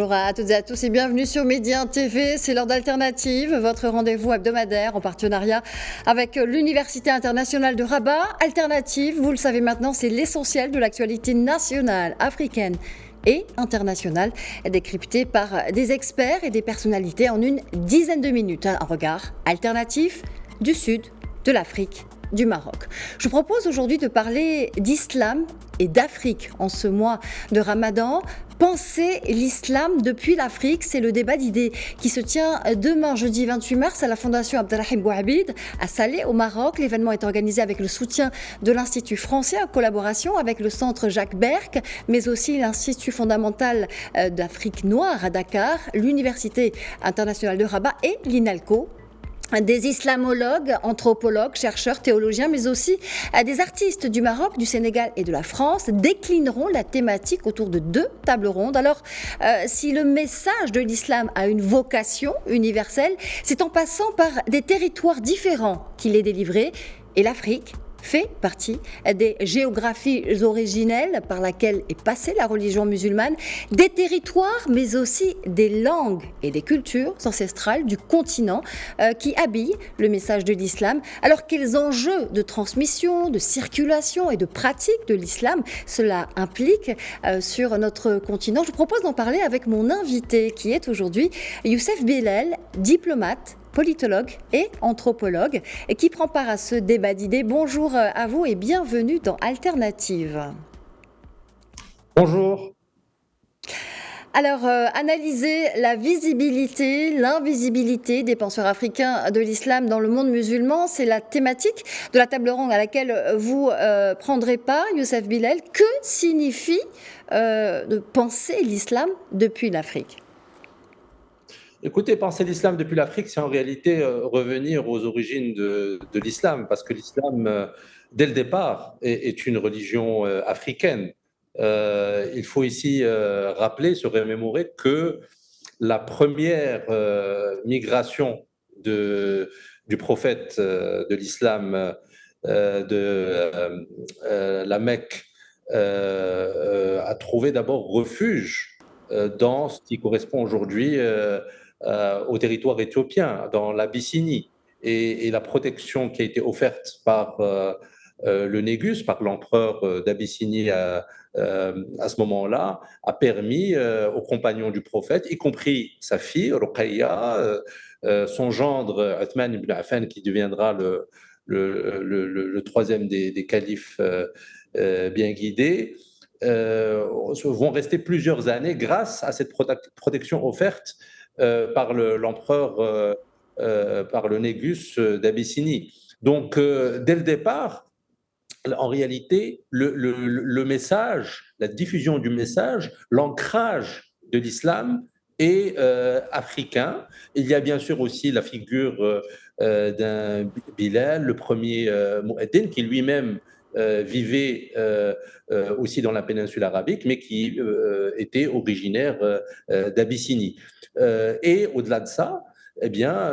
Bonjour à toutes et à tous et bienvenue sur Média TV. C'est l'heure d'Alternative, votre rendez-vous hebdomadaire en partenariat avec l'Université internationale de Rabat. Alternative, vous le savez maintenant, c'est l'essentiel de l'actualité nationale, africaine et internationale, décryptée par des experts et des personnalités en une dizaine de minutes. Un regard alternatif du Sud, de l'Afrique, du Maroc. Je vous propose aujourd'hui de parler d'islam et d'Afrique en ce mois de Ramadan. Penser l'islam depuis l'Afrique, c'est le débat d'idées qui se tient demain, jeudi 28 mars, à la Fondation Abdelrahim Bouhabid, à Salé, au Maroc. L'événement est organisé avec le soutien de l'Institut français, en collaboration avec le Centre Jacques Berck, mais aussi l'Institut fondamental d'Afrique noire à Dakar, l'Université internationale de Rabat et l'INALCO. Des islamologues, anthropologues, chercheurs, théologiens, mais aussi des artistes du Maroc, du Sénégal et de la France déclineront la thématique autour de 2 tables rondes. Alors, si le message de l'islam a une vocation universelle, c'est en passant par des territoires différents qu'il est délivré, et l'Afrique fait partie des géographies originelles par laquelle est passée la religion musulmane, des territoires, mais aussi des langues et des cultures ancestrales du continent qui habillent le message de l'islam. Alors, quels enjeux de transmission, de circulation et de pratique de l'islam cela implique sur notre continent? Je vous propose d'en parler avec mon invité qui est aujourd'hui Youssef Billel, diplomate, politologue et anthropologue, et qui prend part à ce débat d'idées. Bonjour à vous et bienvenue dans Alternative. Bonjour. Alors, analyser la visibilité, l'invisibilité des penseurs africains de l'islam dans le monde musulman, c'est la thématique de la table ronde à laquelle vous prendrez part, Youssef Billel. Que signifie de penser l'islam depuis l'Afrique ? Écoutez, penser l'islam depuis l'Afrique, c'est en réalité revenir aux origines de l'islam, parce que l'islam, dès le départ, est une religion africaine. Il faut ici rappeler, se remémorer que la première migration du prophète de l'islam de la Mecque a trouvé d'abord refuge dans ce qui correspond aujourd'hui au territoire éthiopien, dans l'Abyssinie. Et la protection qui a été offerte par le Négus, par l'empereur d'Abyssinie à ce moment-là, a permis aux compagnons du prophète, y compris sa fille, Ruqayya, son gendre, Uthman ibn Affan, qui deviendra le troisième des califes bien guidés, vont rester plusieurs années grâce à cette protection offerte par l'empereur, par le Négus d'Abyssinie. Donc, dès le départ, en réalité, le message, la diffusion du message, l'ancrage de l'islam est africain. Il y a bien sûr aussi la figure d'un Bilal, le premier Mouaddin, qui lui-même vivait aussi dans la péninsule arabique, mais qui était originaire d'Abyssinie. Et au-delà de ça, eh bien,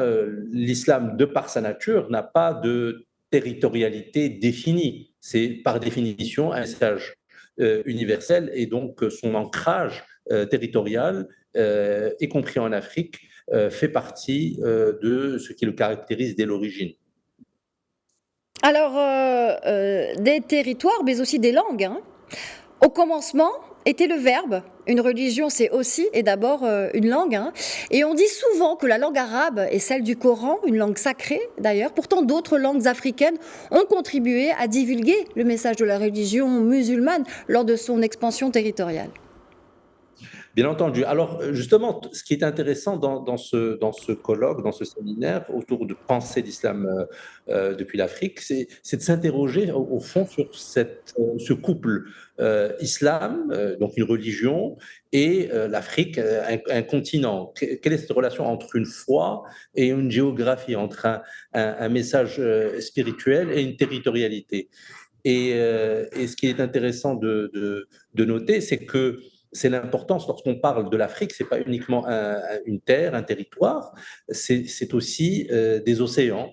l'islam, de par sa nature, n'a pas de territorialité définie. C'est par définition un message universel, et donc son ancrage territorial, y compris en Afrique, fait partie de ce qui le caractérise dès l'origine. Alors, des territoires, mais aussi des langues. Au commencement était le verbe. Une religion, c'est aussi et d'abord une langue. Et on dit souvent que la langue arabe est celle du Coran, une langue sacrée d'ailleurs. Pourtant, d'autres langues africaines ont contribué à divulguer le message de la religion musulmane lors de son expansion territoriale. Bien entendu. Alors, justement, ce qui est intéressant dans ce colloque, dans ce séminaire, autour de penser l'islam depuis l'Afrique, c'est de s'interroger au fond sur ce couple islam, donc une religion, et l'Afrique, un continent. Quelle est cette relation entre une foi et une géographie, entre un message spirituel et une territorialité? Et ce qui est intéressant de noter, c'est que c'est l'importance, lorsqu'on parle de l'Afrique, c'est pas uniquement une terre, un territoire, c'est aussi des océans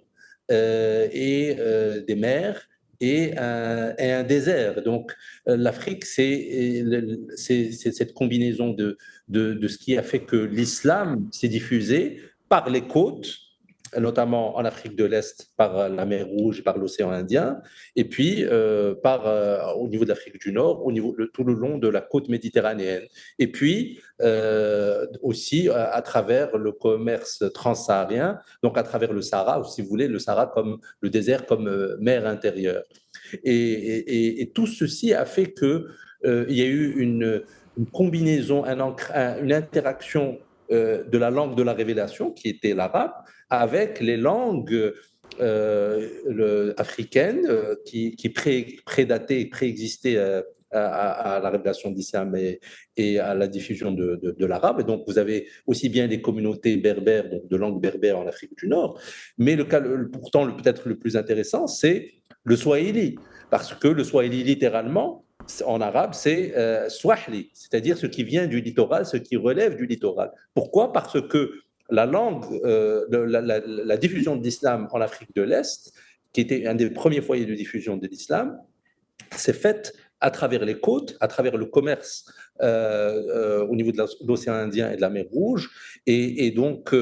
et des mers et un désert. Donc, l'Afrique, c'est cette combinaison de ce qui a fait que l'islam s'est diffusé par les côtes, notamment en Afrique de l'Est par la mer Rouge et par l'océan Indien, et puis au niveau de l'Afrique du Nord, tout le long de la côte méditerranéenne. Et puis aussi à travers le commerce transsaharien, donc à travers le Sahara, ou si vous voulez, le Sahara comme le désert comme mer intérieure. Et tout ceci a fait qu'il y a eu une combinaison, une interaction de la langue de la révélation, qui était l'arabe, avec les langues africaines qui prédataient et préexistaient à la révélation de l'islam et à la diffusion de l'arabe. Et donc, vous avez aussi bien des communautés berbères, donc de langue berbère en Afrique du Nord, mais pourtant peut-être le plus intéressant, c'est le swahili, parce que le swahili, littéralement, en arabe, c'est swahili, c'est-à-dire ce qui vient du littoral, ce qui relève du littoral. Pourquoi ? Parce que la langue, la diffusion de l'islam en Afrique de l'Est, qui était un des premiers foyers de diffusion de l'islam, s'est faite à travers les côtes, à travers le commerce au niveau de l'océan Indien et de la mer Rouge. Et donc,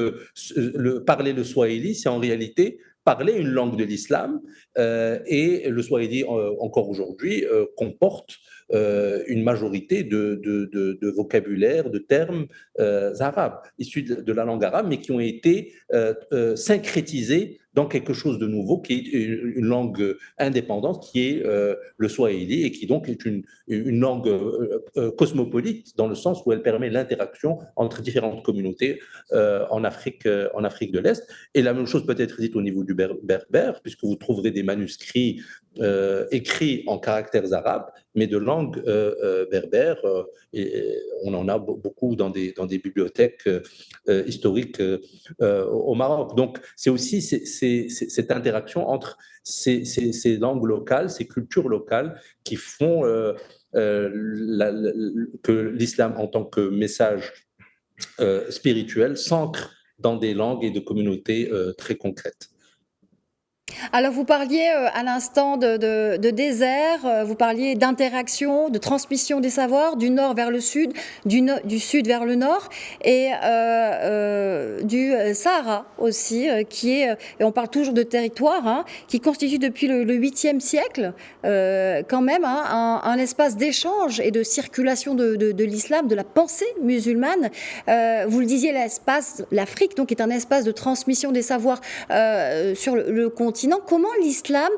parler le swahili, c'est en réalité parler une langue de l'islam. Et le swahili, encore aujourd'hui, comporte une majorité de vocabulaire, de termes arabes, issus de la langue arabe, mais qui ont été syncrétisés dans quelque chose de nouveau, qui est une langue indépendante, qui est le swahili, et qui donc est une langue cosmopolite, dans le sens où elle permet l'interaction entre différentes communautés en Afrique de l'Est. Et la même chose peut être dite au niveau du berbère, puisque vous trouverez des manuscrits écrits en caractères arabes, mais de langue berbère, et on en a beaucoup dans des bibliothèques historiques au Maroc. Donc, c'est aussi cette interaction entre ces langues locales, ces cultures locales qui font que l'islam, en tant que message spirituel, s'ancre dans des langues et de communautés très concrètes. Alors, vous parliez à l'instant de désert, vous parliez d'interaction, de transmission des savoirs du nord vers le sud, du sud vers le nord, et du Sahara aussi, qui est, et on parle toujours de territoire, hein, qui constitue depuis le 8e siècle quand même un espace d'échange et de circulation de l'islam, de la pensée musulmane. Vous le disiez, l'Afrique donc est un espace de transmission des savoirs sur le continent. Comment l'islam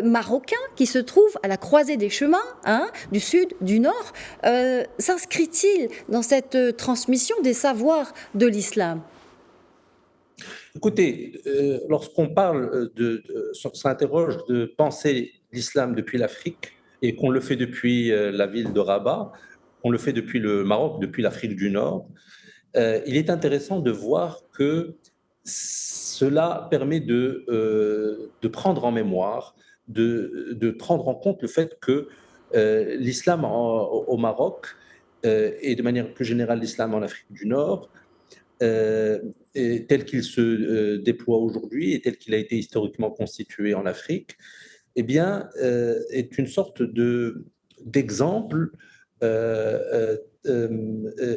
marocain, qui se trouve à la croisée des chemins, hein, du sud, du nord, s'inscrit-il dans cette transmission des savoirs de l'islam ? Écoutez, lorsqu'on s'interroge de penser l'islam depuis l'Afrique, et qu'on le fait depuis la ville de Rabat, qu'on le fait depuis le Maroc, depuis l'Afrique du Nord, il est intéressant de voir que cela permet de prendre en mémoire, de prendre en compte le fait que l'islam au Maroc, et de manière plus générale l'islam en Afrique du Nord, tel qu'il se déploie aujourd'hui et tel qu'il a été historiquement constitué en Afrique, eh bien, est une sorte d'exemple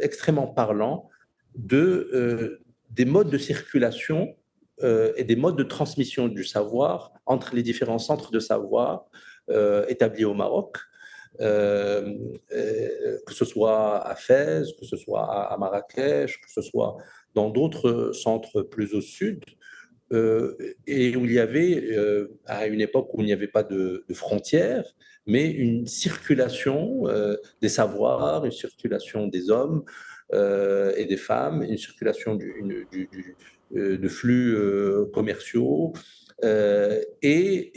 extrêmement parlant des modes de circulation et des modes de transmission du savoir entre les différents centres de savoir établis au Maroc, que ce soit à Fès, que ce soit à Marrakech, que ce soit dans d'autres centres plus au sud, et où il y avait, à une époque où il n'y avait pas de frontières, mais une circulation des savoirs, une circulation des hommes et des femmes, une circulation de flux commerciaux, et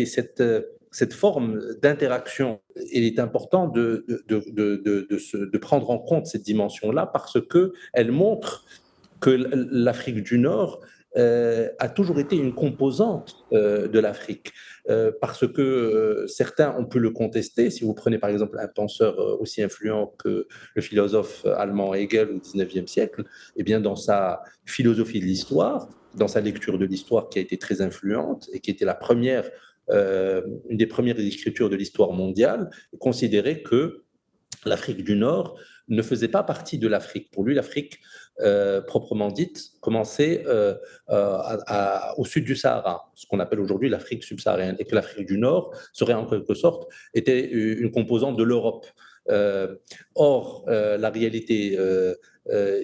cette forme d'interaction, il est important de prendre en compte cette dimension-là, parce qu'elle montre que l'Afrique du Nord a toujours été une composante de l'Afrique, parce que certains ont pu le contester. Si vous prenez par exemple un penseur aussi influent que le philosophe allemand Hegel au XIXe siècle, eh bien dans sa philosophie de l'histoire, dans sa lecture de l'histoire qui a été très influente et qui était la première une des premières écritures de l'histoire mondiale, considérait que l'Afrique du Nord ne faisait pas partie de l'Afrique. Pour lui, l'Afrique, proprement dite, commençait au sud du Sahara, ce qu'on appelle aujourd'hui l'Afrique subsaharienne, et que l'Afrique du Nord serait en quelque sorte était une composante de l'Europe. Or, la réalité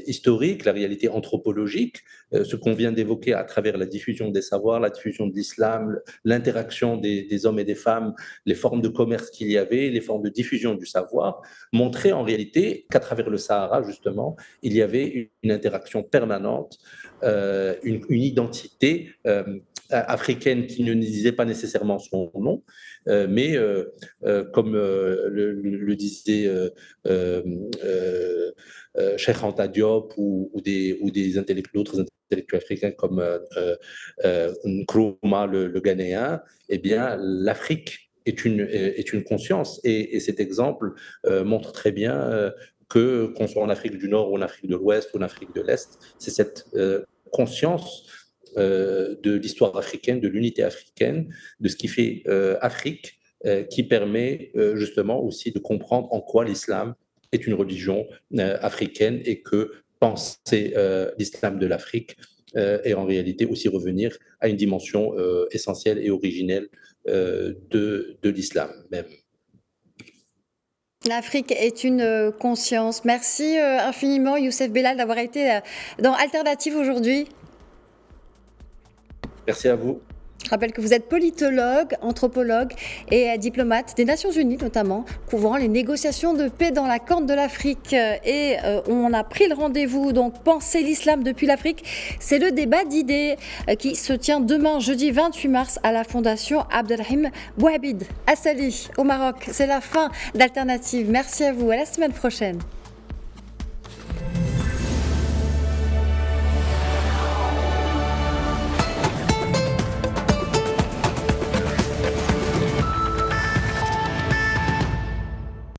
historique, la réalité anthropologique, ce qu'on vient d'évoquer à travers la diffusion des savoirs, la diffusion de l'islam, l'interaction des hommes et des femmes, les formes de commerce qu'il y avait, les formes de diffusion du savoir, montrait en réalité qu'à travers le Sahara, justement, il y avait une interaction permanente, une identité africaine qui ne disait pas nécessairement son nom, mais comme le disait Cheikh Anta Diop ou d'autres intellectuels africains comme Nkrumah, le Ghanéen, eh bien, l'Afrique est une conscience. Et cet exemple montre très bien qu'on soit en Afrique du Nord ou en Afrique de l'Ouest ou en Afrique de l'Est, c'est cette conscience de l'histoire africaine, de l'unité africaine, de ce qui fait Afrique, qui permet justement aussi de comprendre en quoi l'islam est une religion africaine et que penser l'islam de l'Afrique et en réalité aussi revenir à une dimension essentielle et originelle de l'islam même. L'Afrique est une conscience. Merci infiniment Youssef Bellal d'avoir été dans Alternative aujourd'hui. Merci à vous. Je rappelle que vous êtes politologue, anthropologue et diplomate des Nations Unies notamment, couvrant les négociations de paix dans la Corne de l'Afrique. Et on a pris le rendez-vous, donc Penser l'islam depuis l'Afrique. C'est le débat d'idées qui se tient demain, jeudi 28 mars, à la Fondation Abdelrahim Bouhabid à Sali, au Maroc. C'est la fin d'Alternative. Merci à vous, à la semaine prochaine.